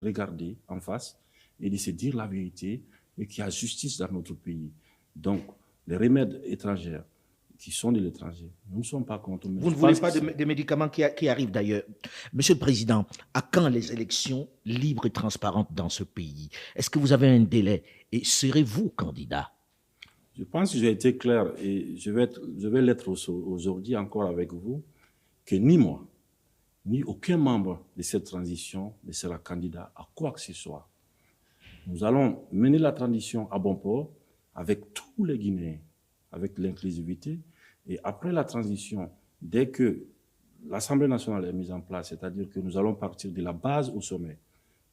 regarder en face et de se dire la vérité et qu'il y a justice dans notre pays. Donc, les remèdes étrangers qui sont de l'étranger, nous ne sommes pas contre. Mais Vous je ne voulez pense que pas de médicaments qui arrivent d'ailleurs. Monsieur le Président, à quand les élections libres et transparentes dans ce pays? Est-ce que vous avez un délai? Et serez-vous candidat? je pense que j'ai été clair et je vais l'être aujourd'hui encore avec vous, que ni moi, ni aucun membre de cette transition ne sera candidat à quoi que ce soit. Nous allons mener la transition à bon port avec tous les Guinéens, avec l'inclusivité. Et après la transition, dès que l'Assemblée nationale est mise en place, c'est-à-dire que nous allons partir de la base au sommet,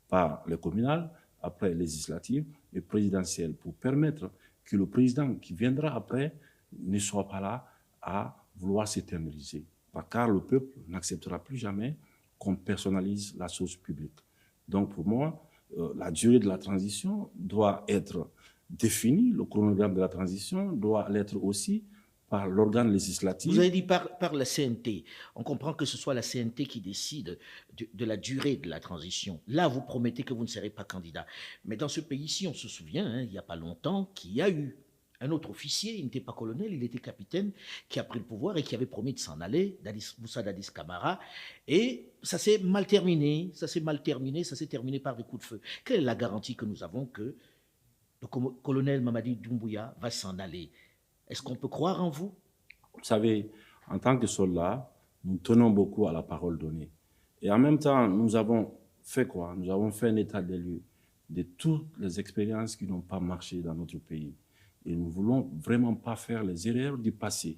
par les communales, après les législatives et présidentielles, pour permettre que le président qui viendra après ne soit pas là à vouloir s'éterniser. Car le peuple n'acceptera plus jamais qu'on personnalise la chose publique. Donc pour moi, la durée de la transition doit être définie, le chronogramme de la transition doit l'être aussi par l'organe Vous législatif. avez dit par la CNT. On comprend que ce soit la CNT qui décide de la durée de la transition. Là, vous promettez que vous ne serez pas candidat. Mais dans ce pays-ci, on se souvient, hein, il n'y a pas longtemps, qu'il y a eu un autre officier, il n'était pas colonel, il était capitaine, qui a pris le pouvoir et qui avait promis de s'en aller, Moussa Dadis Camara. Et ça s'est mal terminé, ça s'est terminé par des coups de feu. Quelle est la garantie que nous avons que le colonel Mamadi Doumbouya va s'en aller? Est-ce qu'on peut croire en vous? Vous savez, en tant que soldats, nous tenons beaucoup à la parole donnée. Et en même temps, nous avons fait quoi? Nous avons fait un état des lieux de toutes les expériences qui n'ont pas marché dans notre pays. Et nous ne voulons vraiment pas faire les erreurs du passé.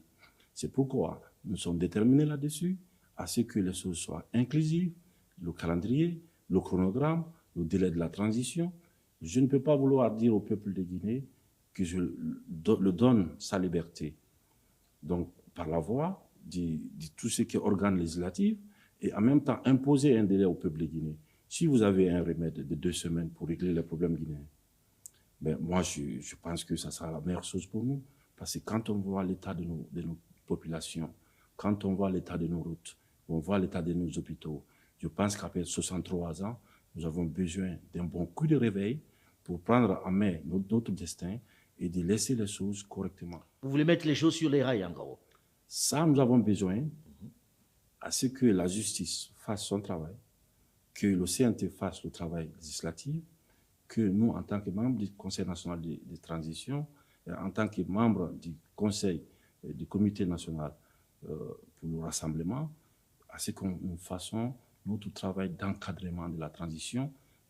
C'est pourquoi nous sommes déterminés là-dessus, à ce que les choses soient inclusives, le calendrier, le chronogramme, le délai de la transition. Je ne peux pas vouloir dire au peuple de Guinée que je le donne sa liberté. Donc, par la voie de tout ce qui est organe législatif et en même temps imposer un délai au peuple guinéen. Si vous avez un remède de 2 semaines pour régler les problèmes guinéens, ben moi, je pense que ça sera la meilleure chose pour nous. Parce que quand on voit l'état de nos populations, quand on voit l'état de nos routes, on voit l'état de nos hôpitaux, je pense qu'après 63 ans, nous avons besoin d'un bon coup de réveil pour prendre en main notre destin et de laisser les choses correctement. Vous voulez mettre les choses sur les rails, en gros. Ça, nous avons besoin à ce que la justice fasse son travail, que le CNT fasse le travail législatif, que nous, en tant que membres du Conseil national de transition, en tant que membres du Conseil, du Comité national pour le rassemblement, à ce que nous fassions notre travail d'encadrement de la transition